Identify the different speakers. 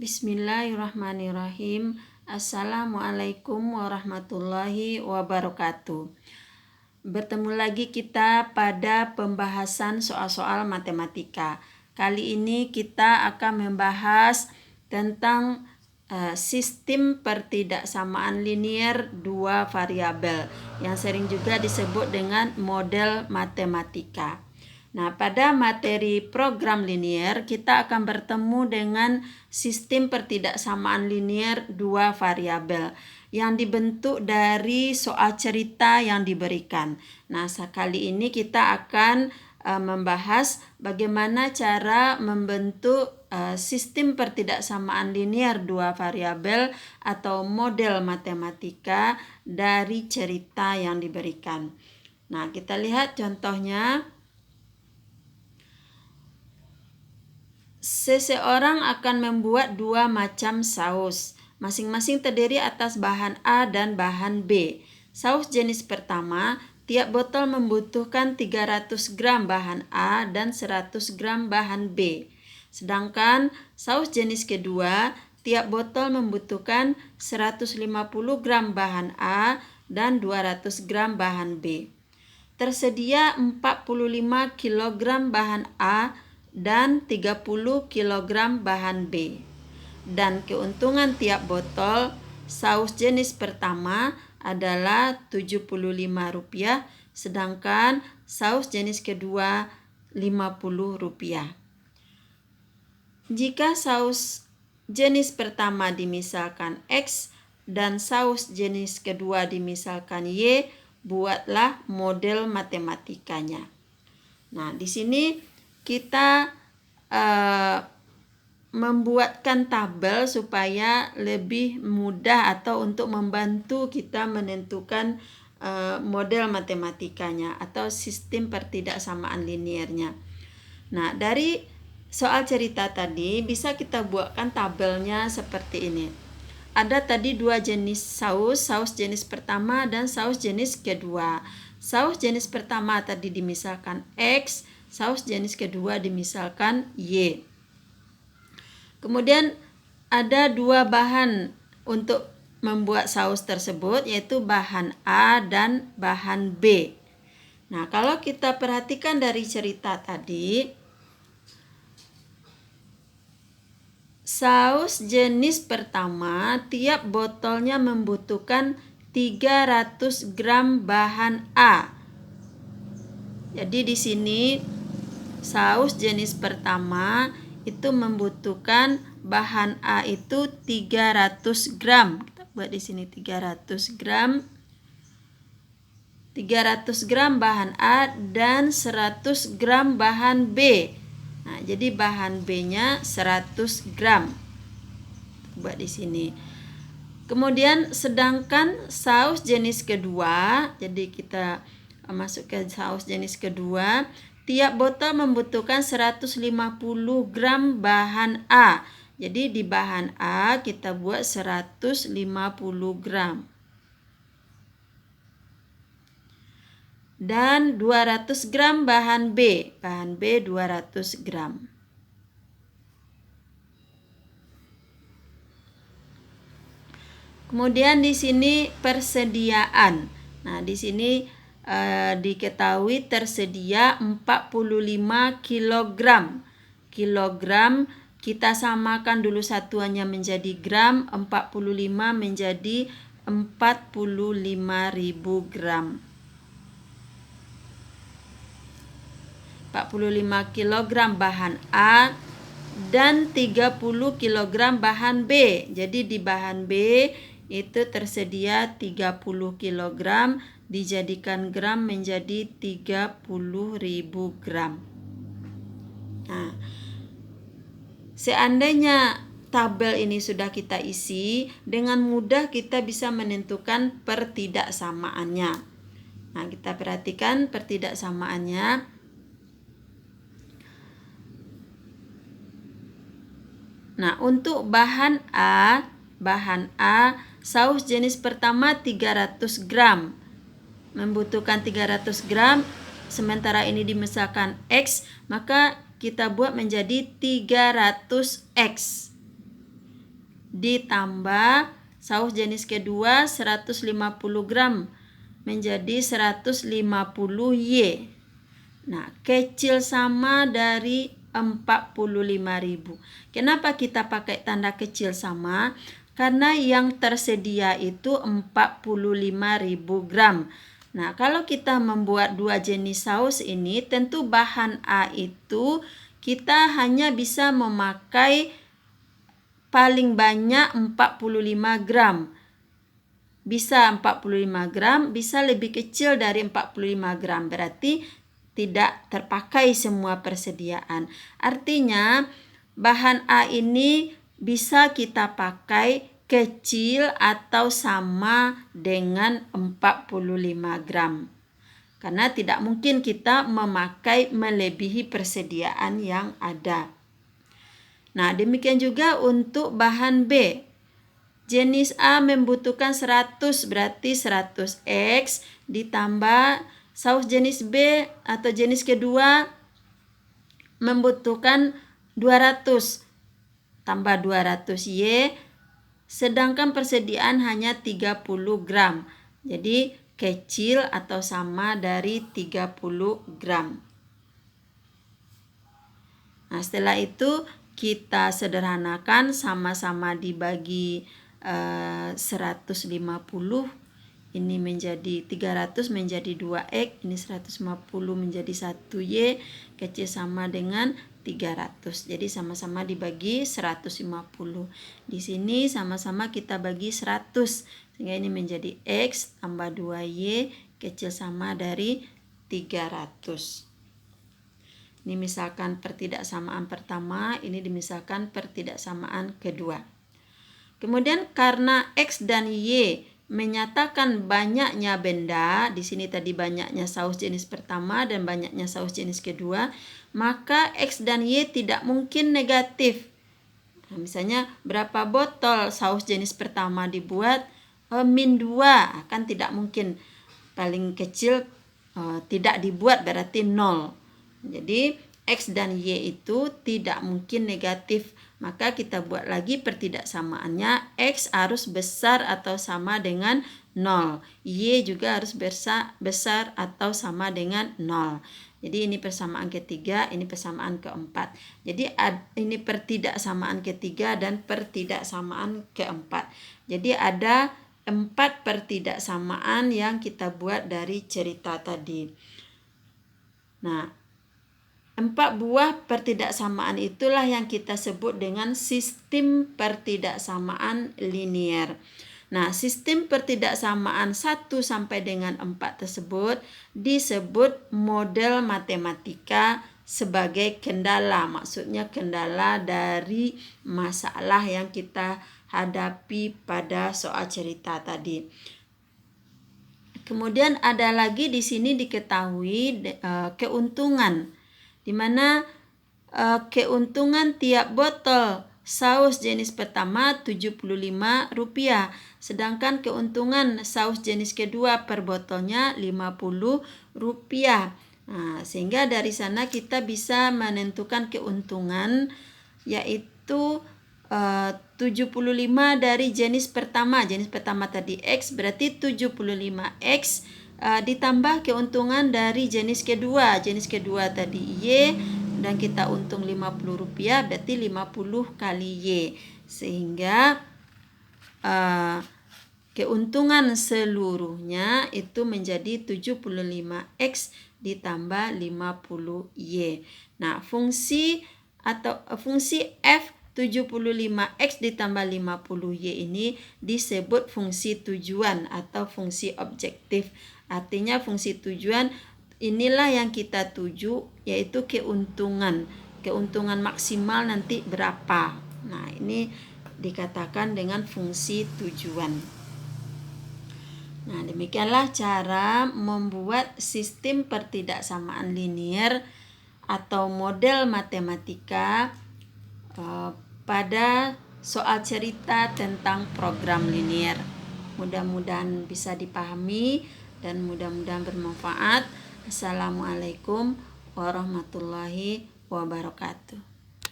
Speaker 1: Bismillahirrahmanirrahim. Assalamualaikum warahmatullahi wabarakatuh. Bertemu lagi kita pada pembahasan soal-soal matematika. Kali ini kita akan membahas tentang sistem pertidaksamaan linier dua variabel yang sering juga disebut dengan model matematika. Nah, pada materi program linier kita akan bertemu dengan sistem pertidaksamaan linier dua variabel yang dibentuk dari soal cerita yang diberikan. Nah, kali ini kita akan membahas bagaimana cara membentuk sistem pertidaksamaan linier dua variabel atau model matematika dari cerita yang diberikan. Nah, kita lihat contohnya. Seseorang akan membuat dua macam saus, masing-masing terdiri atas bahan A dan bahan B. Saus jenis pertama, tiap botol membutuhkan 300 gram bahan A dan 100 gram bahan B. Sedangkan saus jenis kedua, tiap botol membutuhkan 150 gram bahan A dan 200 gram bahan B. Tersedia 45 kg bahan A dan 30 kg bahan B. Dan keuntungan tiap botol saus jenis pertama adalah Rp75, sedangkan saus jenis kedua Rp50. Jika saus jenis pertama dimisalkan X dan saus jenis kedua dimisalkan Y, buatlah model matematikanya. Nah, di sini kita membuatkan tabel supaya lebih mudah atau untuk membantu kita menentukan model matematikanya atau sistem pertidaksamaan liniernya. Nah, dari soal cerita tadi bisa kita buatkan tabelnya seperti ini. Ada tadi dua jenis saus jenis pertama dan saus jenis kedua. Saus jenis pertama tadi dimisalkan X, saus jenis kedua dimisalkan Y. Kemudian ada dua bahan untuk membuat saus tersebut, yaitu bahan A dan bahan B. Nah, kalau kita perhatikan dari cerita tadi, saus jenis pertama tiap botolnya membutuhkan 300 gram bahan A. Jadi di sini saus jenis pertama itu membutuhkan bahan A itu 300 gram. Kita buat di sini 300 gram. 300 gram bahan A dan 100 gram bahan B. Nah, jadi bahan B-nya 100 gram. Buat di sini. Kemudian sedangkan saus jenis kedua, jadi kita masuk ke saus jenis kedua, tiap botol membutuhkan 150 gram bahan A. Jadi di bahan A kita buat 150 gram. Dan 200 gram bahan B. Bahan B 200 gram. Kemudian di sini persediaan. Nah, di sini diketahui tersedia 45 kilogram. Kilogram kita samakan dulu satuannya menjadi gram, 45 menjadi 45.000 gram. 45 kilogram bahan A dan 30 kilogram bahan B. Jadi di bahan B itu tersedia 30 kg, dijadikan gram menjadi 30.000 gram. Nah, seandainya tabel ini sudah kita isi, dengan mudah kita bisa menentukan pertidaksamaannya. Nah, kita perhatikan pertidaksamaannya. Nah, untuk bahan A saus jenis pertama 300 gram. Membutuhkan 300 gram, sementara ini dimisalkan X, maka kita buat menjadi 300X. ditambah saus jenis kedua 150 gram menjadi 150Y. Nah, kecil sama dari 45.000. Kenapa kita pakai tanda kecil sama? Karena yang tersedia itu 45.000 gram. Nah, kalau kita membuat dua jenis saus ini, tentu bahan A itu kita hanya bisa memakai paling banyak 45 gram. Bisa 45 gram, bisa lebih kecil dari 45 gram. Berarti tidak terpakai semua persediaan. Artinya bahan A ini bisa kita pakai kecil atau sama dengan 45 gram. Karena tidak mungkin kita memakai melebihi persediaan yang ada. Nah, demikian juga untuk bahan B. Jenis A membutuhkan 100, berarti 100X ditambah saus jenis B atau jenis kedua membutuhkan 200 tambah 200Y, sedangkan persediaan hanya 30 gram. Jadi kecil atau sama dari 30 gram. Nah, setelah itu kita sederhanakan, sama-sama dibagi 150. Ini menjadi 300 menjadi 2X, ini 150 menjadi 1Y, kecil sama dengan 300. Jadi sama-sama dibagi 150. Di sini sama-sama kita bagi 100, sehingga ini menjadi X tambah 2Y, kecil sama dari 300. Ini misalkan pertidaksamaan pertama, ini dimisalkan pertidaksamaan kedua. Kemudian karena X dan Y menyatakan banyaknya benda, di sini tadi banyaknya saus jenis pertama dan banyaknya saus jenis kedua, maka X dan Y tidak mungkin negatif. Nah, misalnya berapa botol saus jenis pertama dibuat? -2, kan tidak mungkin. Paling kecil tidak dibuat berarti 0. Jadi X dan Y itu tidak mungkin negatif. Maka kita buat lagi pertidaksamaannya, X harus besar atau sama dengan 0. Y juga harus besar atau sama dengan 0. Jadi ini persamaan ketiga, ini persamaan keempat. Jadi ini pertidaksamaan ketiga dan pertidaksamaan keempat. Jadi ada 4 pertidaksamaan yang kita buat dari cerita tadi. Nah, 4 buah pertidaksamaan itulah yang kita sebut dengan sistem pertidaksamaan linier. Nah, sistem pertidaksamaan 1 sampai dengan 4 tersebut disebut model matematika sebagai kendala. Maksudnya kendala dari masalah yang kita hadapi pada soal cerita tadi. Kemudian ada lagi di sini diketahui keuntungan, di mana keuntungan tiap botol saus jenis pertama Rp75, sedangkan keuntungan saus jenis kedua per botolnya Rp50. Nah, sehingga dari sana kita bisa menentukan keuntungan, yaitu 75 dari jenis pertama tadi X, berarti 75X ditambah keuntungan dari jenis kedua tadi Y, dan kita untung Rp50, berarti 50 kali Y, sehingga keuntungan seluruhnya itu menjadi 75X ditambah 50Y. Nah, fungsi F 75X ditambah 50Y ini disebut fungsi tujuan atau fungsi objektif. Artinya fungsi tujuan inilah yang kita tuju, yaitu keuntungan maksimal nanti berapa. Nah, ini dikatakan dengan fungsi tujuan. Nah, demikianlah cara membuat sistem pertidaksamaan linier atau model matematika pada soal cerita tentang program linier. Mudah-mudahan bisa dipahami dan mudah-mudahan bermanfaat. Assalamualaikum warahmatullahi wabarakatuh.